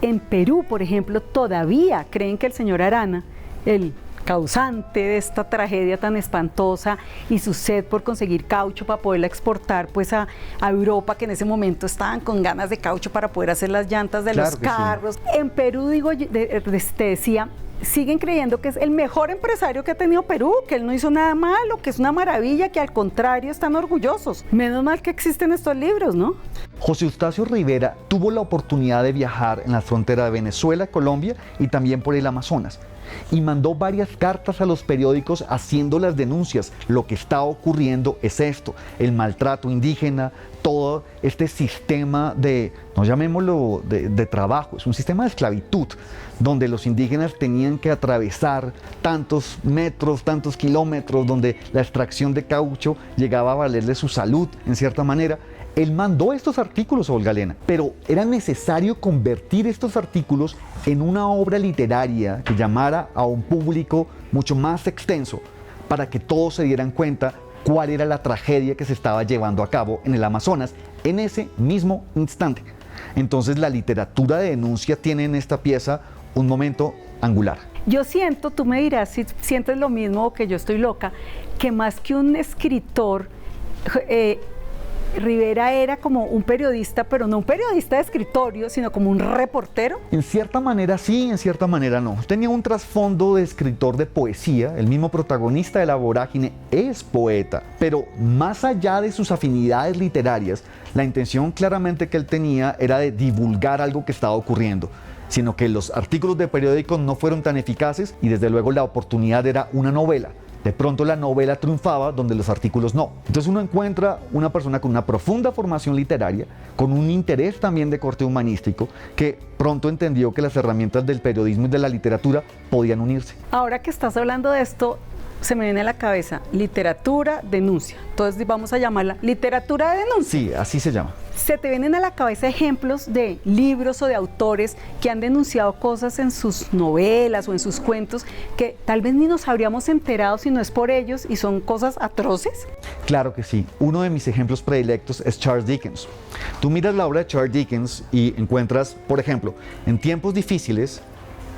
en Perú, por ejemplo, todavía creen que el señor Arana, el causante de esta tragedia tan espantosa y su sed por conseguir caucho para poderla exportar pues a Europa, que en ese momento estaban con ganas de caucho para poder hacer las llantas de los carros. Sí. En Perú, te decía, siguen creyendo que es el mejor empresario que ha tenido Perú, que él no hizo nada malo, que es una maravilla, que al contrario están orgullosos. Menos mal que existen estos libros, ¿no? José Eustacio Rivera tuvo la oportunidad de viajar en la frontera de Venezuela, Colombia y también por el Amazonas. Y mandó varias cartas a los periódicos haciendo las denuncias. Lo que está ocurriendo es esto, el maltrato indígena, todo este sistema de, no llamémoslo de trabajo, es un sistema de esclavitud, donde los indígenas tenían que atravesar tantos metros, tantos kilómetros, donde la extracción de caucho llegaba a valerle su salud, en cierta manera. Él mandó estos artículos a Olga Elena, pero era necesario convertir estos artículos en una obra literaria que llamara a un público mucho más extenso para que todos se dieran cuenta cuál era la tragedia que se estaba llevando a cabo en el Amazonas en ese mismo instante. Entonces la literatura de denuncia tiene en esta pieza un momento angular. Yo siento, tú me dirás si sientes lo mismo o que yo estoy loca, que más que un escritor, Rivera era como un periodista, pero no un periodista de escritorio, sino como un reportero. En cierta manera sí, en cierta manera no. Tenía un trasfondo de escritor de poesía, el mismo protagonista de La Vorágine es poeta, pero más allá de sus afinidades literarias, la intención claramente que él tenía era de divulgar algo que estaba ocurriendo, sino que los artículos de periódicos no fueron tan eficaces y desde luego la oportunidad era una novela. De pronto la novela triunfaba donde los artículos no. Entonces uno encuentra una persona con una profunda formación literaria, con un interés también de corte humanístico, que pronto entendió que las herramientas del periodismo y de la literatura podían unirse. Ahora que estás hablando de esto, se me viene a la cabeza literatura, denuncia. Entonces vamos a llamarla literatura de denuncia. Sí, así se llama. ¿Se te vienen a la cabeza ejemplos de libros o de autores que han denunciado cosas en sus novelas o en sus cuentos que tal vez ni nos habríamos enterado si no es por ellos y son cosas atroces? Claro que sí. Uno de mis ejemplos predilectos es Charles Dickens. Tú miras la obra de Charles Dickens y encuentras, por ejemplo, en Tiempos Difíciles,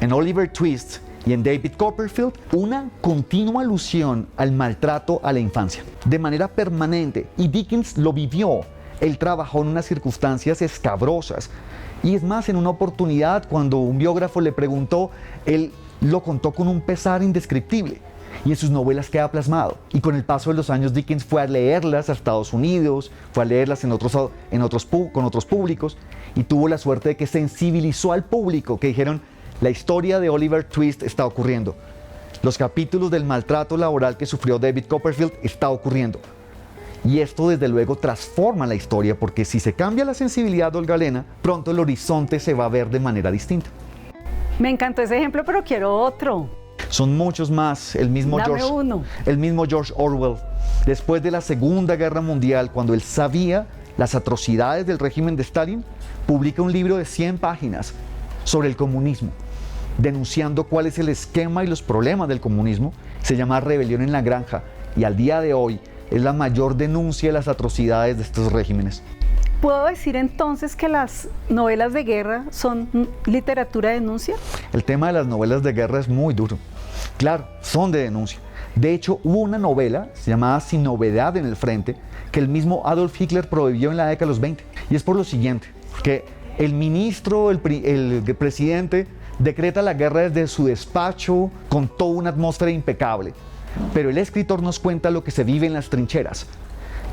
en Oliver Twist y en David Copperfield, una continua alusión al maltrato a la infancia, de manera permanente. Y Dickens lo vivió. Él trabajó en unas circunstancias escabrosas. Y es más, en una oportunidad, cuando un biógrafo le preguntó, él lo contó con un pesar indescriptible. Y en sus novelas queda plasmado. Y con el paso de los años, Dickens fue a leerlas a Estados Unidos, fue a leerlas con otros públicos, y tuvo la suerte de que sensibilizó al público, que dijeron, la historia de Oliver Twist está ocurriendo. Los capítulos del maltrato laboral que sufrió David Copperfield está ocurriendo. Y esto desde luego transforma la historia, porque si se cambia la sensibilidad de Olga Elena, pronto el horizonte se va a ver de manera distinta. Me encantó ese ejemplo, pero quiero otro. Son muchos más. El mismo Dame uno. El mismo George Orwell, después de la Segunda Guerra Mundial, cuando él sabía las atrocidades del régimen de Stalin, publica un libro de 100 páginas sobre el comunismo, denunciando cuál es el esquema y los problemas del comunismo. Se llama Rebelión en la Granja, y al día de hoy es la mayor denuncia de las atrocidades de estos regímenes. ¿Puedo decir entonces que las novelas de guerra son literatura de denuncia? El tema de las novelas de guerra es muy duro. Claro, son de denuncia. De hecho, hubo una novela llamada Sin Novedad en el Frente que el mismo Adolf Hitler prohibió en la década de los 20. Y es por lo siguiente, que el ministro, el presidente, decreta la guerra desde su despacho con toda una atmósfera impecable. Pero el escritor nos cuenta lo que se vive en las trincheras.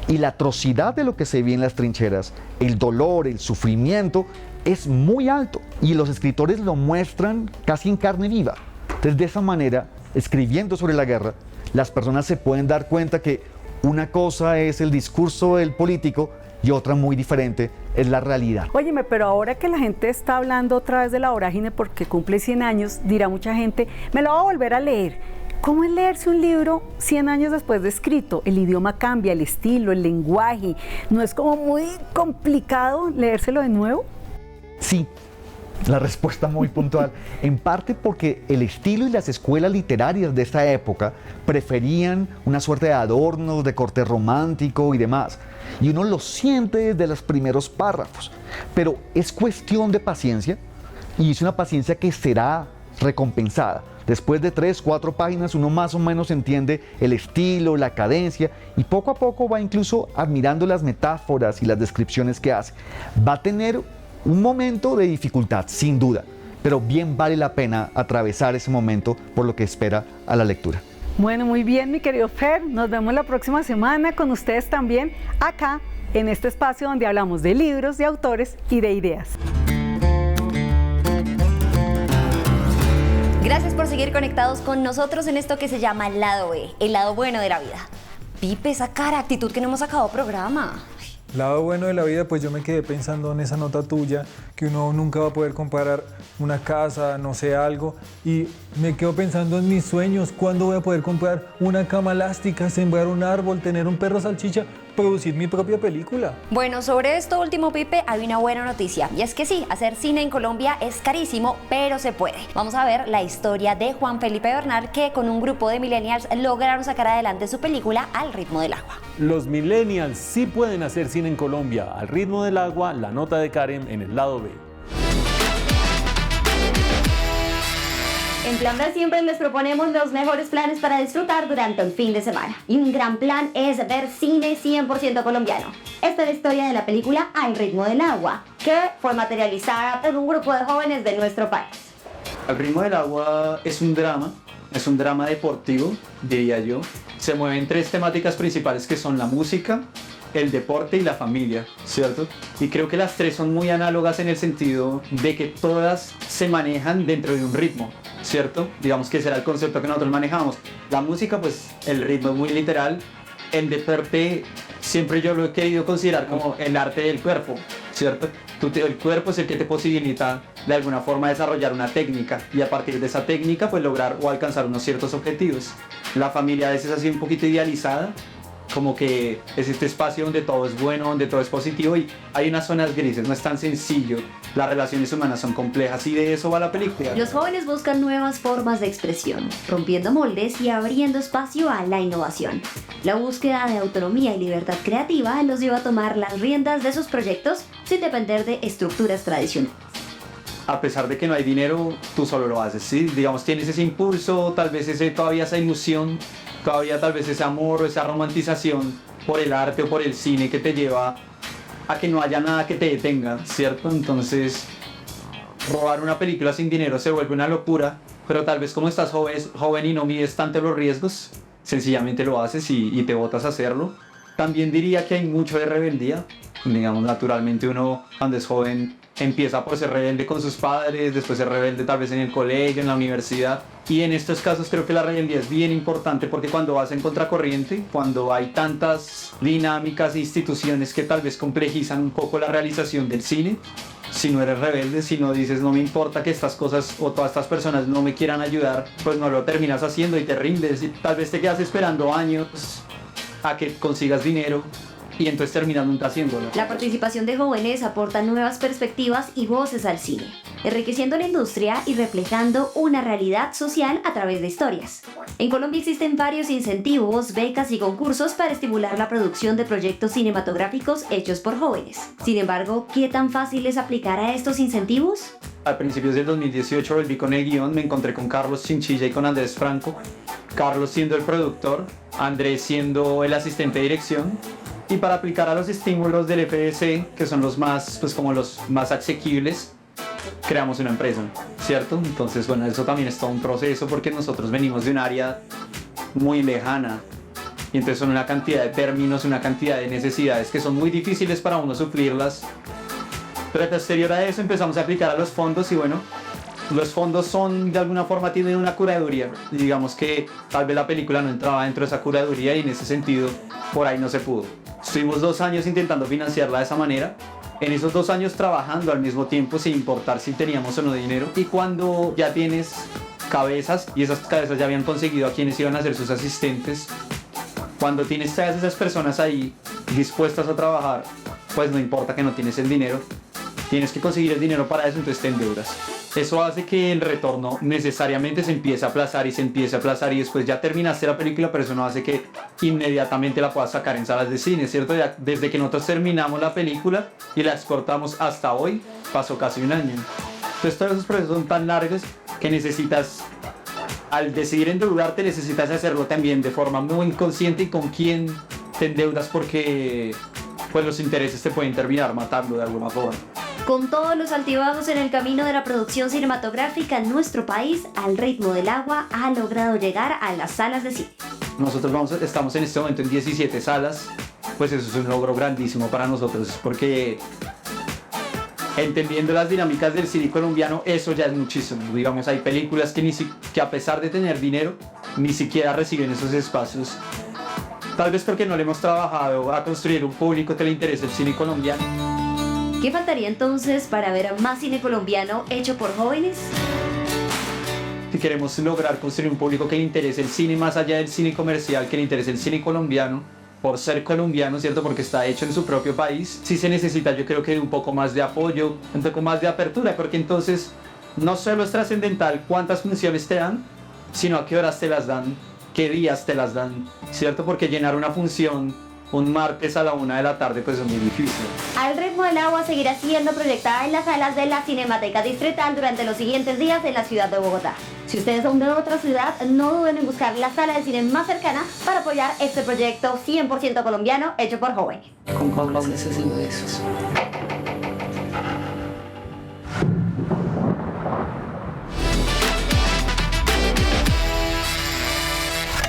Y la atrocidad de lo que se vive en las trincheras, el dolor, el sufrimiento, es muy alto. Y los escritores lo muestran casi en carne viva. Entonces, de esa manera, escribiendo sobre la guerra, las personas se pueden dar cuenta que una cosa es el discurso del político y otra muy diferente es la realidad. Óyeme, pero ahora que la gente está hablando otra vez de La Vorágine porque cumple 100 años, dirá mucha gente, me lo voy a volver a leer. ¿Cómo es leerse un libro 100 años después de escrito? El idioma cambia, el estilo, el lenguaje. ¿No es como muy complicado leérselo de nuevo? Sí, la respuesta muy puntual. En parte porque el estilo y las escuelas literarias de esa época preferían una suerte de adornos, de corte romántico y demás. Y uno lo siente desde los primeros párrafos. Pero es cuestión de paciencia, y es una paciencia que será recompensada. Después de 3, 4 páginas uno más o menos entiende el estilo, la cadencia, y poco a poco va incluso admirando las metáforas y las descripciones que hace. Va a tener un momento de dificultad, sin duda, pero bien vale la pena atravesar ese momento por lo que espera a la lectura. Bueno, muy bien, mi querido Fer, nos vemos la próxima semana con ustedes también acá en este espacio donde hablamos de libros, de autores y de ideas. Gracias por seguir conectados con nosotros en esto que se llama el lado B, el lado bueno de la vida. Pipe, esa cara, actitud que no hemos sacado programa. Lado bueno de la vida, pues yo me quedé pensando en esa nota tuya, que uno nunca va a poder comprar una casa, no sé, algo, y me quedo pensando en mis sueños, ¿cuándo voy a poder comprar una cama elástica, sembrar un árbol, tener un perro salchicha, producir mi propia película? Bueno, sobre esto último, Pipe, hay una buena noticia, y es que sí, hacer cine en Colombia es carísimo, pero se puede. Vamos a ver la historia de Juan Felipe Bernal, que con un grupo de millennials lograron sacar adelante su película Al ritmo del agua. Los millennials sí pueden hacer cine en Colombia. Al ritmo del agua, la nota de Karen en el lado B. En Plan B siempre les proponemos los mejores planes para disfrutar durante el fin de semana. Y un gran plan es ver cine 100% colombiano. Esta es la historia de la película Al ritmo del agua, que fue materializada por un grupo de jóvenes de nuestro país. Al ritmo del agua es un drama deportivo, diría yo. Se mueven 3 temáticas principales que son la música, el deporte y la familia, ¿cierto? Y creo que las 3 son muy análogas en el sentido de que todas se manejan dentro de un ritmo, ¿cierto? Digamos que será el concepto que nosotros manejamos. La música, pues el ritmo es muy literal. El deporte siempre yo lo he querido considerar como el arte del cuerpo, ¿cierto? El cuerpo es el que te posibilita de alguna forma desarrollar una técnica y a partir de esa técnica pues lograr o alcanzar unos ciertos objetivos. La familia a veces ha sido un poquito idealizada, como que es este espacio donde todo es bueno, donde todo es positivo y hay unas zonas grises, no es tan sencillo, las relaciones humanas son complejas y de eso va la película. Los jóvenes buscan nuevas formas de expresión, rompiendo moldes y abriendo espacio a la innovación. La búsqueda de autonomía y libertad creativa los lleva a tomar las riendas de sus proyectos sin depender de estructuras tradicionales. A pesar de que no hay dinero, tú solo lo haces, ¿sí? Digamos, tienes ese impulso, tal vez todavía esa ilusión, todavía tal vez ese amor o esa romantización por el arte o por el cine que te lleva a que no haya nada que te detenga, ¿cierto? Entonces, robar una película sin dinero se vuelve una locura, pero tal vez como estás joven y no mides tanto los riesgos, sencillamente lo haces y te botas a hacerlo. También diría que hay mucho de rebeldía, digamos, naturalmente uno cuando es joven empieza por ser rebelde con sus padres, después ser rebelde tal vez en el colegio, en la universidad. Y en estos casos creo que la rebeldía es bien importante porque cuando vas en contracorriente, cuando hay tantas dinámicas e instituciones que tal vez complejizan un poco la realización del cine, si no eres rebelde, si no dices no me importa que estas cosas o todas estas personas no me quieran ayudar, pues no lo terminas haciendo y te rindes y tal vez te quedas esperando años a que consigas dinero y entonces terminas nunca haciéndolo. La participación de jóvenes aporta nuevas perspectivas y voces al cine, enriqueciendo la industria y reflejando una realidad social a través de historias. En Colombia existen varios incentivos, becas y concursos para estimular la producción de proyectos cinematográficos hechos por jóvenes. Sin embargo, ¿qué tan fácil es aplicar a estos incentivos? A principios del 2018 volví con el guión, me encontré con Carlos Chinchilla y con Andrés Franco. Carlos siendo el productor, Andrés siendo el asistente de dirección. Y para aplicar a los estímulos del FDC, que son los más, pues como los más asequibles, creamos una empresa, ¿cierto? Entonces, bueno, eso también es todo un proceso porque nosotros venimos de un área muy lejana. Y entonces son una cantidad de términos, una cantidad de necesidades que son muy difíciles para uno suplirlas. Pero posterior a eso empezamos a aplicar a los fondos y bueno, los fondos son, de alguna forma, tienen una curaduría. Y digamos que tal vez la película no entraba dentro de esa curaduría y en ese sentido, por ahí no se pudo. Estuvimos 2 años intentando financiarla de esa manera. En esos 2 años trabajando al mismo tiempo sin importar si teníamos o no dinero. Y cuando ya tienes cabezas, y esas cabezas ya habían conseguido a quienes iban a ser sus asistentes, cuando tienes todas esas personas ahí dispuestas a trabajar, pues no importa que no tienes el dinero, tienes que conseguir el dinero para eso, entonces te endeudas. Eso hace que el retorno necesariamente se empiece a aplazar y se empiece a aplazar y después ya terminaste la película, pero eso no hace que inmediatamente la puedas sacar en salas de cine, ¿cierto? Desde que nosotros terminamos la película y la exportamos hasta hoy, pasó casi 1 año. Entonces todos esos procesos son tan largos que necesitas, al decidir endeudarte, necesitas hacerlo también de forma muy consciente y con quién te endeudas porque pues los intereses te pueden terminar matando de alguna forma. Con todos los altibajos en el camino de la producción cinematográfica en nuestro país, Al ritmo del agua ha logrado llegar a las salas de cine. Nosotros estamos en este momento en 17 salas, pues eso es un logro grandísimo para nosotros, porque entendiendo las dinámicas del cine colombiano, eso ya es muchísimo. Digamos, hay películas que a pesar de tener dinero, ni siquiera reciben esos espacios. Tal vez porque no le hemos trabajado a construir un público que le interese el cine colombiano. ¿Qué faltaría entonces para ver más cine colombiano hecho por jóvenes? Si queremos lograr construir un público que le interese el cine más allá del cine comercial, que le interese el cine colombiano, por ser colombiano, ¿cierto? Porque está hecho en su propio país, sí se necesita, yo creo que un poco más de apoyo, un poco más de apertura, porque entonces no solo es trascendental cuántas funciones te dan, sino a qué horas te las dan, qué días te las dan, ¿cierto? Porque llenar una función un martes a la 1 de la tarde pues es muy difícil. Al ritmo del agua seguirá siendo proyectada en las salas de la Cinemateca Distrital durante los siguientes días en la ciudad de Bogotá. Si ustedes son de otra ciudad, no duden en buscar la sala de cine más cercana para apoyar este proyecto 100% colombiano hecho por jóvenes. ¿Con cuál estás haciendo eso?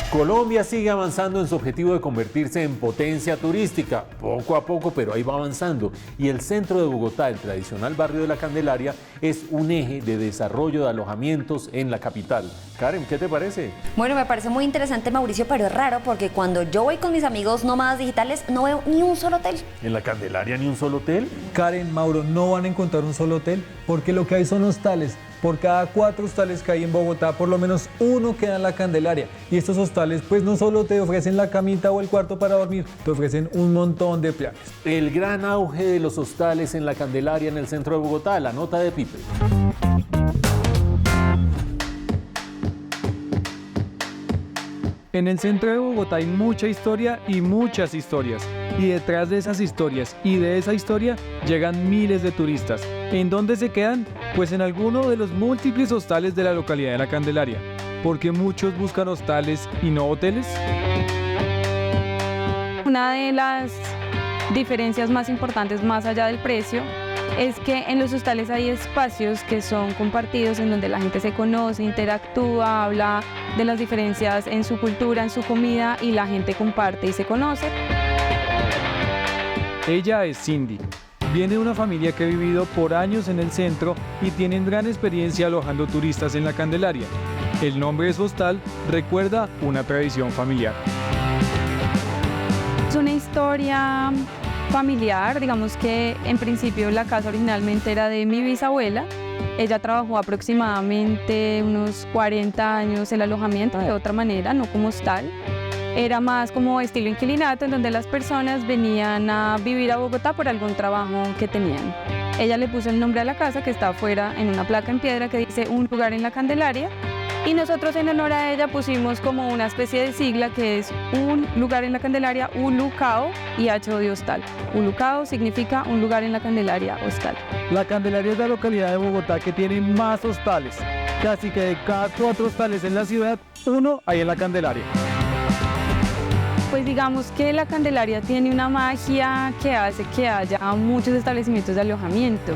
Colombia sigue avanzando en su objetivo de convertirse en potencia turística, poco a poco, pero ahí va avanzando. Y el centro de Bogotá, el tradicional barrio de la Candelaria, es un eje de desarrollo de alojamientos en la capital. Karen, ¿qué te parece? Bueno, me parece muy interesante, Mauricio, pero es raro porque cuando yo voy con mis amigos nómadas digitales no veo ni un solo hotel. ¿En la Candelaria ni un solo hotel? Karen, Mauro, no van a encontrar un solo hotel porque lo que hay son hostales. Por cada 4 hostales que hay en Bogotá, por lo menos 1 queda en la Candelaria. Y estos hostales, pues no solo te ofrecen la camita o el cuarto para dormir, te ofrecen un montón de planes. El gran auge de los hostales en la Candelaria, en el centro de Bogotá, la nota de Pipe. En el centro de Bogotá hay mucha historia y muchas historias. Y detrás de esas historias y de esa historia llegan miles de turistas. ¿En dónde se quedan? Pues en alguno de los múltiples hostales de la localidad de La Candelaria. ¿Por qué muchos buscan hostales y no hoteles? Una de las diferencias más importantes, más allá del precio, es que en los hostales hay espacios que son compartidos en donde la gente se conoce, interactúa, habla de las diferencias en su cultura, en su comida y la gente comparte y se conoce. Ella es Cindy. Viene de una familia que ha vivido por años en el centro y tienen gran experiencia alojando turistas en La Candelaria. El nombre de su hostal recuerda una tradición familiar. Es una historia familiar, digamos que en principio la casa originalmente era de mi bisabuela. Ella trabajó aproximadamente unos 40 años el alojamiento de otra manera, no como hostal. Era más como estilo inquilinato, en donde las personas venían a vivir a Bogotá por algún trabajo que tenían. Ella le puso el nombre a la casa, que está afuera en una placa en piedra que dice Un lugar en la Candelaria, y nosotros en honor a ella pusimos como una especie de sigla que es Un lugar en la Candelaria, Ulucao y H de hostal. Ulucao significa Un lugar en la Candelaria, hostal. La Candelaria es la localidad de Bogotá que tiene más hostales. Casi que de cada 4 hostales en la ciudad, 1 hay en la Candelaria. Pues digamos que la Candelaria tiene una magia que hace que haya muchos establecimientos de alojamiento.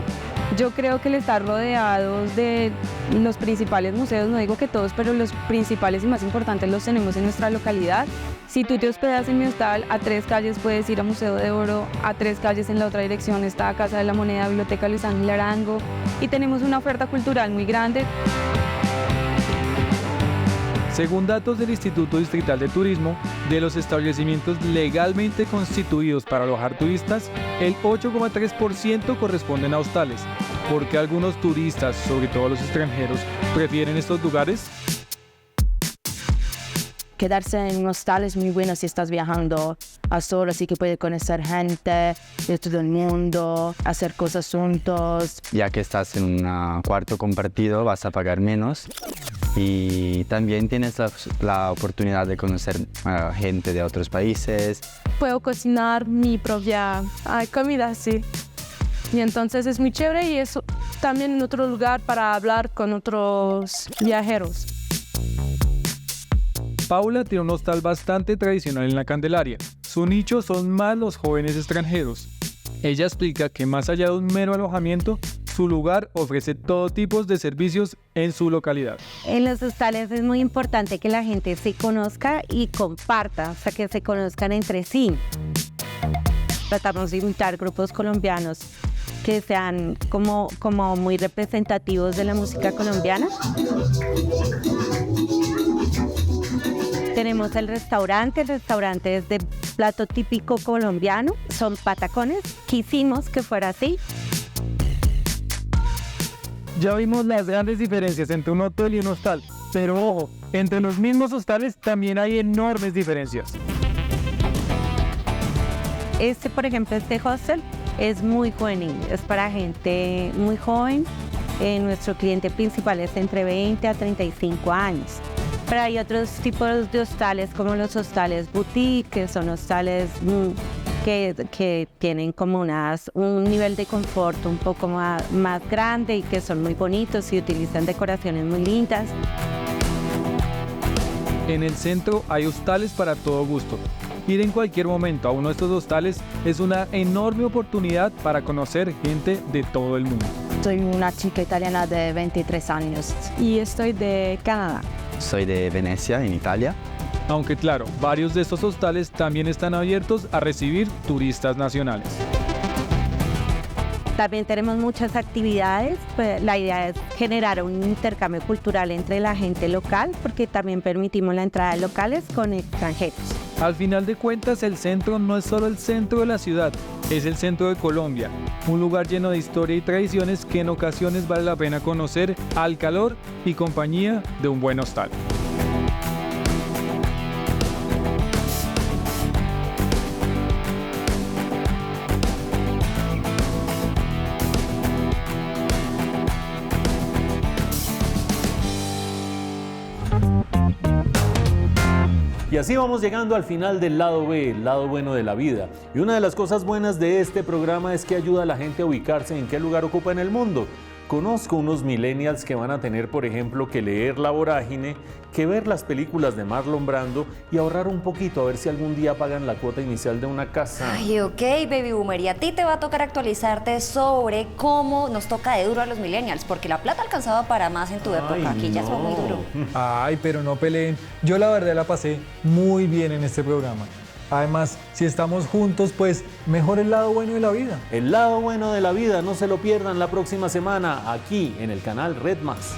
Yo creo que el estar rodeados de los principales museos, no digo que todos, pero los principales y más importantes los tenemos en nuestra localidad. Si tú te hospedas en mi hostal, a 3 calles puedes ir a Museo de Oro, a 3 calles en la otra dirección está Casa de la Moneda, Biblioteca Luis Ángel Arango, y tenemos una oferta cultural muy grande. Según datos del Instituto Distrital de Turismo, de los establecimientos legalmente constituidos para alojar turistas, el 8,3% corresponden a hostales. ¿Por qué algunos turistas, sobre todo los extranjeros, prefieren estos lugares? Quedarse en un hostal es muy bueno si estás viajando a solo, así que puedes conocer gente de todo el mundo, hacer cosas juntos. Ya que estás en un cuarto compartido vas a pagar menos y también tienes la oportunidad de conocer gente de otros países. Puedo cocinar mi propia comida, sí. Y entonces es muy chévere y es también otro lugar para hablar con otros viajeros. Paula tiene un hostal bastante tradicional en la Candelaria. Su nicho son más los jóvenes extranjeros. Ella explica que más allá de un mero alojamiento, su lugar ofrece todo tipo de servicios en su localidad. En los hostales es muy importante que la gente se conozca y comparta, o sea, que se conozcan entre sí. Tratamos de invitar grupos colombianos que sean como muy representativos de la música colombiana. Tenemos el restaurante es de plato típico colombiano, son patacones, quisimos que fuera así. Ya vimos las grandes diferencias entre un hotel y un hostal, pero ojo, entre los mismos hostales también hay enormes diferencias. Por ejemplo, este hostel es muy juvenil, es para gente muy joven. Nuestro cliente principal es entre 20 a 35 años. Pero hay otros tipos de hostales, como los hostales boutique, que son hostales que tienen como un nivel de confort un poco más grande y que son muy bonitos y utilizan decoraciones muy lindas. En el centro hay hostales para todo gusto. Ir en cualquier momento a uno de estos hostales es una enorme oportunidad para conocer gente de todo el mundo. Soy una chica italiana de 23 años. Y estoy de Canadá. Soy de Venecia, en Italia. Aunque claro, varios de estos hostales también están abiertos a recibir turistas nacionales. También tenemos muchas actividades, pues la idea es generar un intercambio cultural entre la gente local, porque también permitimos la entrada de locales con extranjeros. Al final de cuentas, el centro no es solo el centro de la ciudad, es el centro de Colombia, un lugar lleno de historia y tradiciones que en ocasiones vale la pena conocer al calor y compañía de un buen hostal. Y así vamos llegando al final del lado B, el lado bueno de la vida. Y una de las cosas buenas de este programa es que ayuda a la gente a ubicarse en qué lugar ocupa en el mundo. Conozco unos millennials que van a tener, por ejemplo, que leer La Vorágine, que ver las películas de Marlon Brando y ahorrar un poquito a ver si algún día pagan la cuota inicial de una casa. Ay, ok, baby boomer, y a ti te va a tocar actualizarte sobre cómo nos toca de duro a los millennials, porque la plata alcanzaba para más en tu época. Aquí ya fue muy duro. Ay, pero no peleen. Yo la verdad la pasé muy bien en este programa. Además, si estamos juntos, pues mejor el lado bueno de la vida. El lado bueno de la vida, no se lo pierdan la próxima semana aquí en el canal Red Más.